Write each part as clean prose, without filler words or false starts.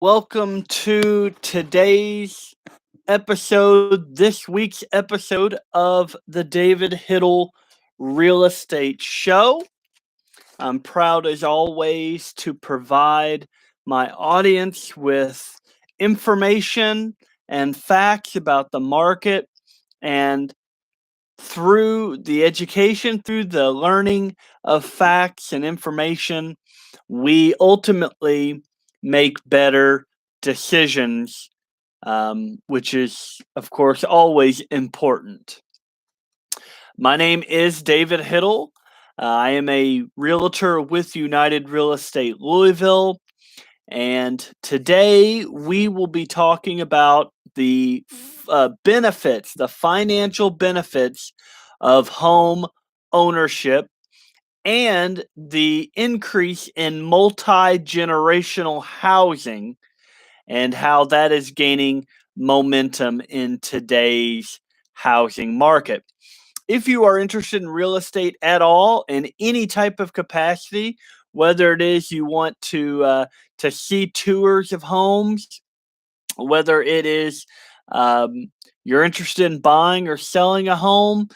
Welcome to this week's episode of the David Hittle Real Estate Show. I'm proud as always to provide my audience with information and facts about the market, and through the education, through the learning of facts and information, we ultimately make better decisions, which is, of course, always important. My name is David Hittle. I am a realtor with United Real Estate Louisville, and today we will be talking about the benefits, the financial benefits of home ownership and the increase in multi-generational housing and how that is gaining momentum in today's housing market. If you are interested in real estate at all in any type of capacity, whether it is you want to see tours of homes, whether it is you're interested in buying or selling a home,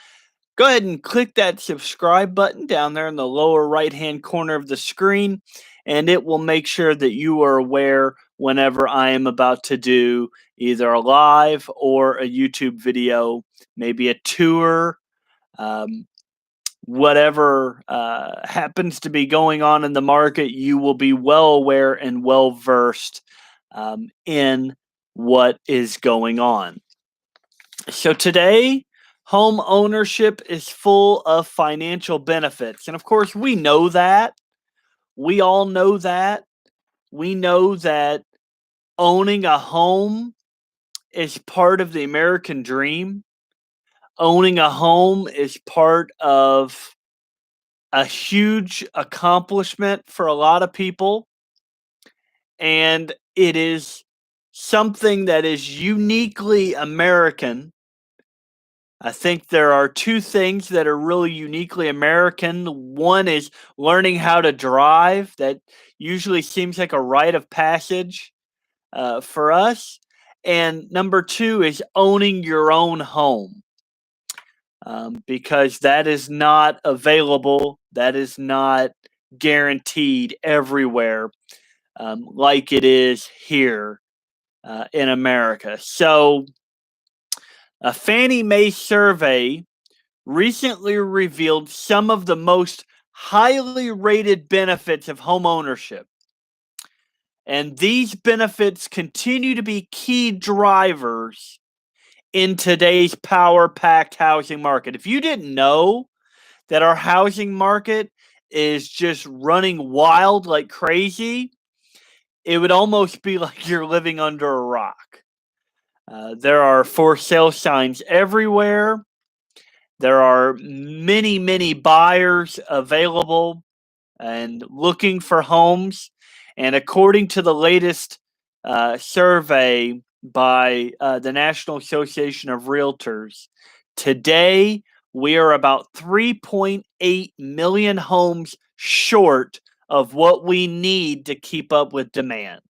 go ahead and click that subscribe button down there in the lower right hand corner of the screen, and it will make sure that you are aware whenever I am about to do either a live or a YouTube video, maybe a tour, um, whatever happens to be going on in the market. You will be well aware and well versed in what is going on. So today, home ownership is full of financial benefits. And of course, we know that. We all know that. We know that owning a home is part of the American dream. Owning a home is part of a huge accomplishment for a lot of people. And it is something that is uniquely American. I think there are two things that are really uniquely American. One is learning how to drive. That usually seems like a rite of passage for us. And number two is owning your own home, because that is not available, that is not guaranteed everywhere, like it is here in America. So, a Fannie Mae survey recently revealed some of the most highly rated benefits of home ownership. And these benefits continue to be key drivers in today's power packed housing market. If you didn't know that our housing market is just running wild like crazy, it would almost be like you're living under a rock. There are for sale signs everywhere. There are many, many buyers available and looking for homes. And according to the latest survey by the National Association of Realtors, today we are about 3.8 million homes short of what we need to keep up with demand.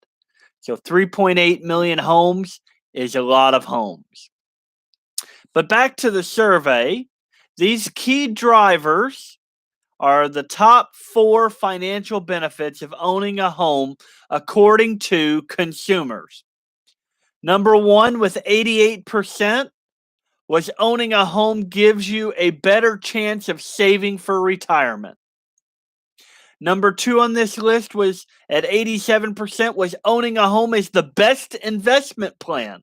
So 3.8 million homes is a lot of homes. But back to the survey, these key drivers are the top 4 financial benefits of owning a home according to consumers. Number 1, with 88%, was owning a home gives you a better chance of saving for retirement. Number 2 on this list was at 87%, was owning a home is the best investment plan.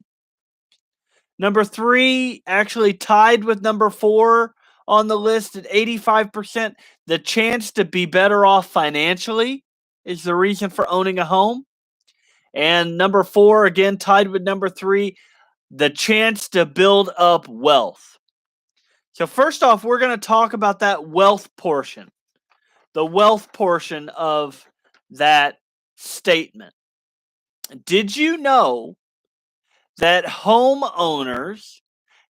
Number 3, actually tied with number 4 on the list at 85%, the chance to be better off financially is the reason for owning a home. And number 4, again tied with number 3, the chance to build up wealth. So first off, we're going to talk about that wealth portion, the wealth portion of that statement. Did you know that homeowners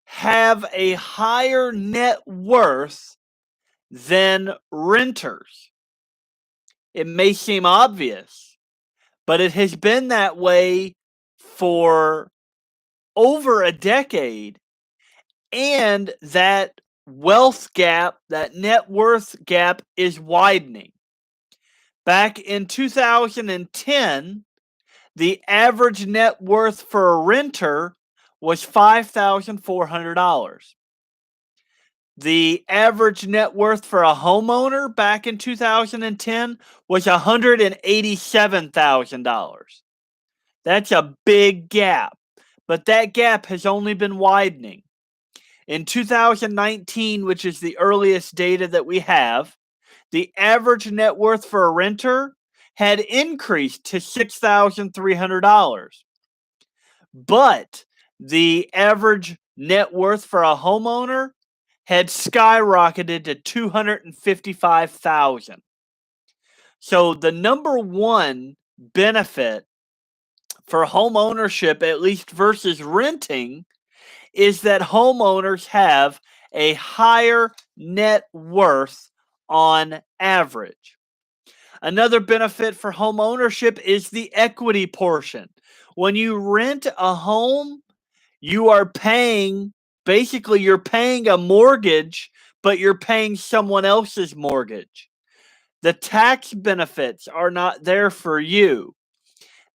have a higher net worth than renters? It may seem obvious, but it has been that way for over a decade. And that wealth gap, that net worth gap is widening. Back in 2010, the average net worth for a renter was $5,400. The average net worth for a homeowner back in 2010 was $187,000. That's a big gap, but that gap has only been widening. In 2019, which is the earliest data that we have, the average net worth for a renter had increased to $6,300. But the average net worth for a homeowner had skyrocketed to $255,000. So the number one benefit for home ownership, at least versus renting, is that homeowners have a higher net worth on average. Another benefit for home ownership is the equity portion. When you rent a home, you are paying, basically you're paying a mortgage, but you're paying someone else's mortgage. The tax benefits are not there for you.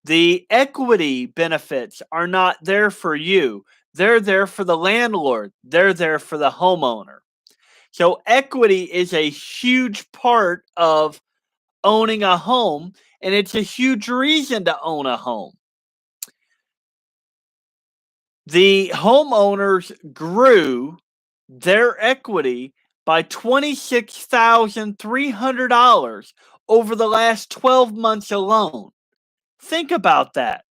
The equity benefits are not there for you. They're there for the landlord. They're there for the homeowner. So equity is a huge part of owning a home, and it's a huge reason to own a home. The homeowners grew their equity by $26,300 over the last 12 months alone. Think about that.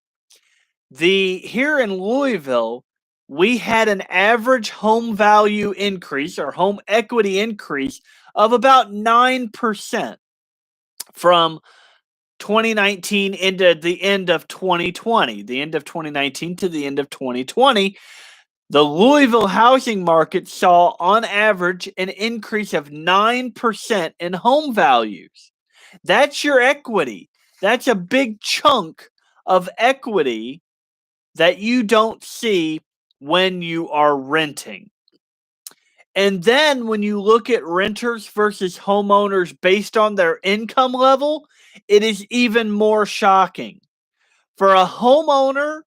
Here in Louisville, we had an average home value increase or home equity increase of about 9% from 2019 into the end of 2020, the end of 2019 to the end of 2020. The Louisville housing market saw on average an increase of 9% in home values. That's your equity. That's a big chunk of equity that you don't see when you are renting. And then when you look at renters versus homeowners based on their income level, it is even more shocking. For a homeowner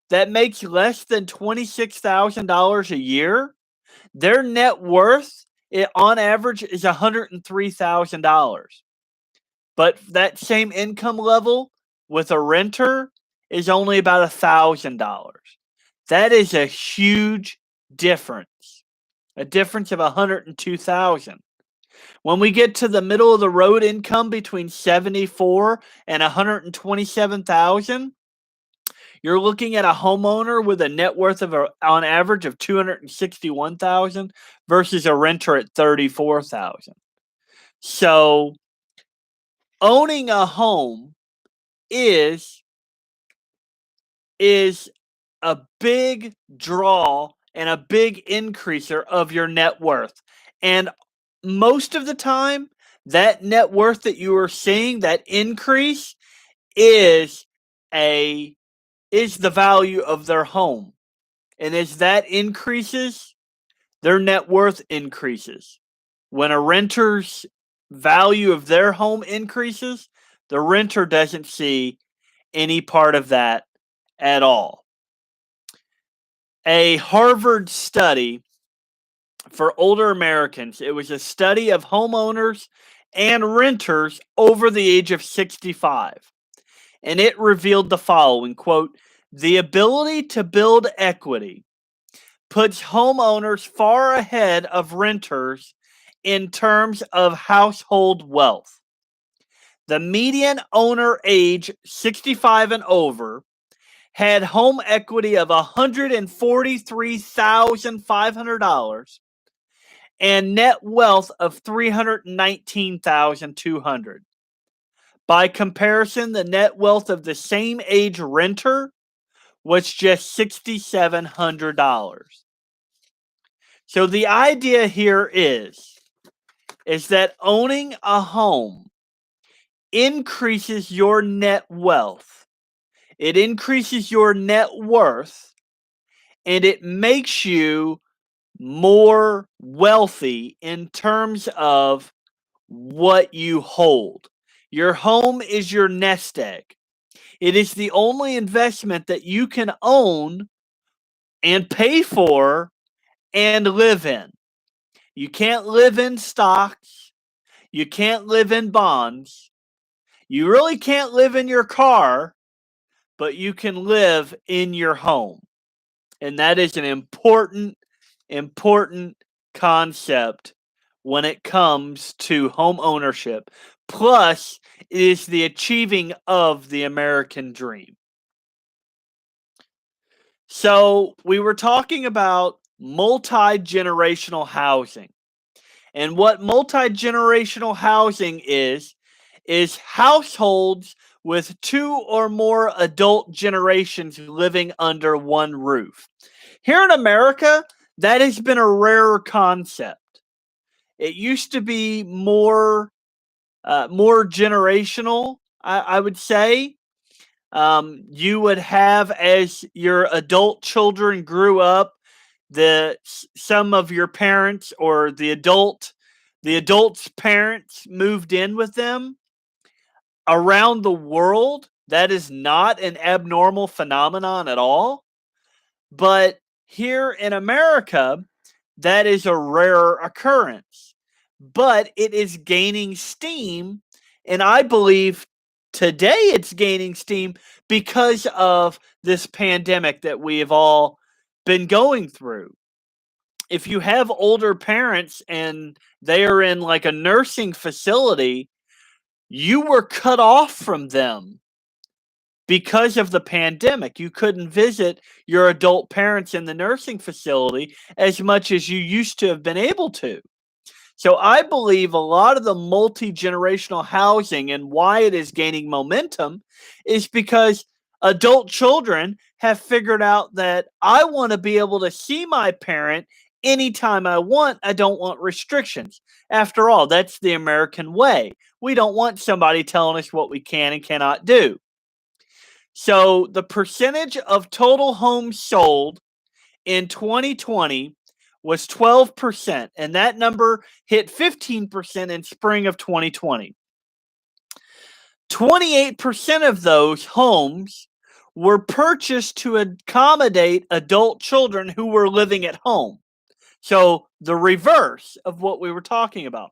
that makes less than $26,000 a year, their net worth on average is $103,000. But that same income level with a renter is only about $1,000. That is a huge difference, a difference of $102,000. When we get to the middle of the road income between $74,000 and $127,000, you're looking at a homeowner with a net worth of on average of $261,000 versus a renter at $34,000. So owning a home is a big draw and a big increaser of your net worth. And most of the time, that net worth that you are seeing, that increase, is the value of their home. And as that increases, their net worth increases. When a renter's value of their home increases, the renter doesn't see any part of that at all. A Harvard study for older Americans, it was a study of homeowners and renters over the age of 65. And it revealed the following, quote, "The ability to build equity puts homeowners far ahead of renters in terms of household wealth. The median owner age 65 and over had home equity of $143,500 and net wealth of $319,200. By comparison, the net wealth of the same age renter was just $6,700. So the idea here is that owning a home increases your net wealth, it increases your net worth, and it makes you more wealthy in terms of what you hold. Your home is your nest egg. It is the only investment that you can own and pay for and live in. You can't live in stocks. You can't live in bonds. You really can't live in your car, but you can live in your home. And that is an important concept when it comes to home ownership. Plus, it is the achieving of the American dream. So, we were talking about multi-generational housing. And what multi-generational housing is households with 2 or more adult generations living under one roof. Here in America, that has been a rarer concept. It used to be more generational, I would say. You would have, as your adult children grew up, some of your parents or the adults' parents moved in with them. Around the world, that is not an abnormal phenomenon at all. But here in America, that is a rare occurrence. But it is gaining steam, and I believe today it's gaining steam because of this pandemic that we have all been going through. If you have older parents and they are in like a nursing facility, you were cut off from them because of the pandemic. You couldn't visit your adult parents in the nursing facility as much as you used to have been able to. So I believe a lot of the multi-generational housing and why it is gaining momentum is because adult children have figured out that I want to be able to see my parent anytime I want. I don't want restrictions. After all, that's the American way. We don't want somebody telling us what we can and cannot do. So the percentage of total homes sold in 2020 was 12%, and that number hit 15% in spring of 2020. 28% of those homes were purchased to accommodate adult children who were living at home. So the reverse of what we were talking about.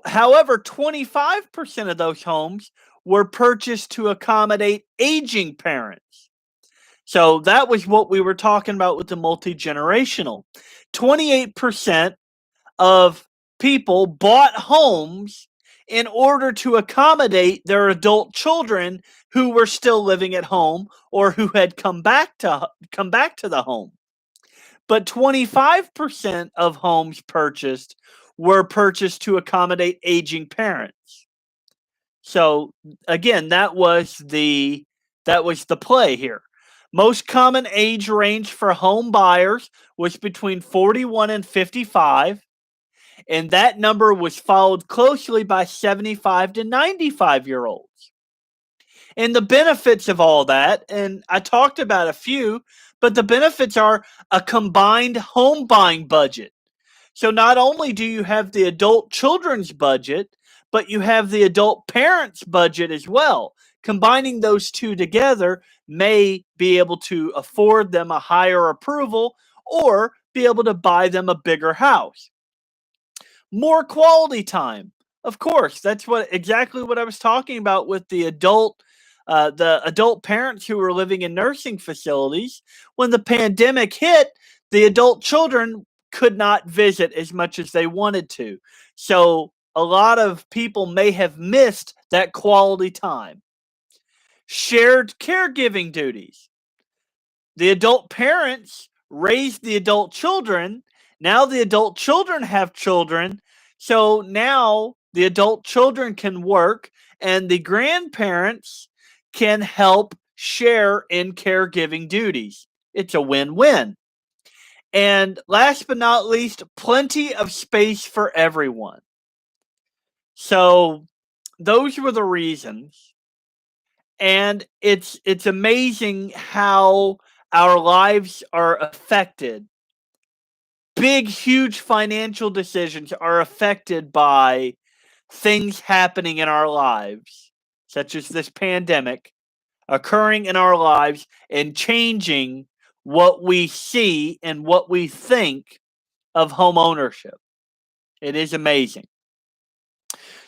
However, 25% of those homes were purchased to accommodate aging parents. So that was what we were talking about with the multi-generational. 28% of people bought homes in order to accommodate their adult children who were still living at home or who had come back to the home. But 25% of homes purchased were purchased to accommodate aging parents. So again, that was the play here. Most common age range for home buyers was between 41 and 55, and that number was followed closely by 75 to 95-year-olds. And the benefits of all that, and I talked about a few, but the benefits are a combined home buying budget. So not only do you have the adult children's budget, but you have the adult parents' budget as well. Combining those two together may be able to afford them a higher approval or be able to buy them a bigger house. More quality time. Of course, that's exactly what I was talking about with the adult parents who were living in nursing facilities. When the pandemic hit, the adult children could not visit as much as they wanted to. So a lot of people may have missed that quality time. Shared caregiving duties. The adult parents raised the adult children. Now the adult children have children. So now the adult children can work and the grandparents can help share in caregiving duties. It's a win-win. And last but not least, plenty of space for everyone. So those were the reasons. And it's amazing how our lives are affected. Big, huge financial decisions are affected by things happening in our lives, such as this pandemic occurring in our lives and changing what we see and what we think of home ownership. It is amazing.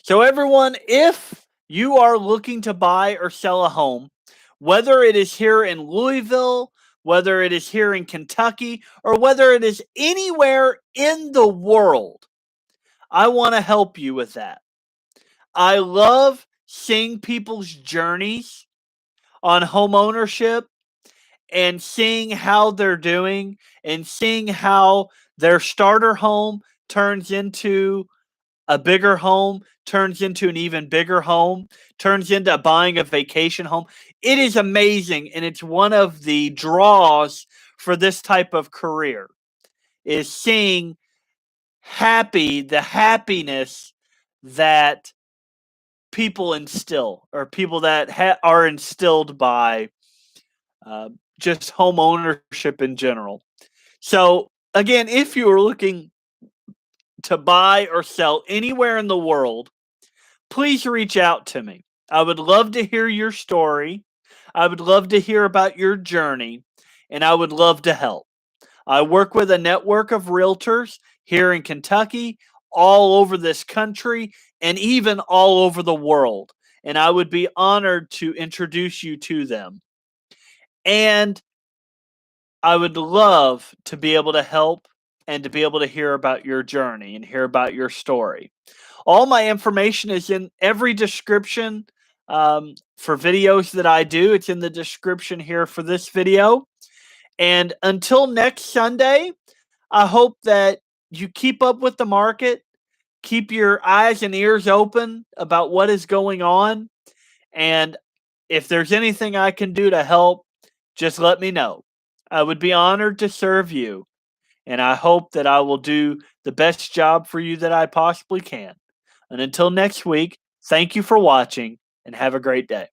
So, everyone, if you are looking to buy or sell a home, whether it is here in Louisville, whether it is here in Kentucky, or whether it is anywhere in the world, I want to help you with that. I love seeing people's journeys on home ownership and seeing how they're doing and seeing how their starter home turns into a bigger home, turns into an even bigger home, turns into buying a vacation home. It is amazing, and it's one of the draws for this type of career is seeing the happiness that people instill, or people that are instilled by uh, just home ownership in general. So, again, if you are looking to buy or sell anywhere in the world, please reach out to me. I would love to hear your story. I would love to hear about your journey, and I would love to help. I work with a network of realtors here in Kentucky, all over this country, and even all over the world. And I would be honored to introduce you to them. And I would love to be able to help and to be able to hear about your journey and hear about your story. All my information is in every description for videos that I do. It's in the description here for this video. And until next Sunday, I hope that you keep up with the market, keep your eyes and ears open about what is going on. And if there's anything I can do to help, just let me know. I would be honored to serve you. And I hope that I will do the best job for you that I possibly can. And until next week, thank you for watching and have a great day.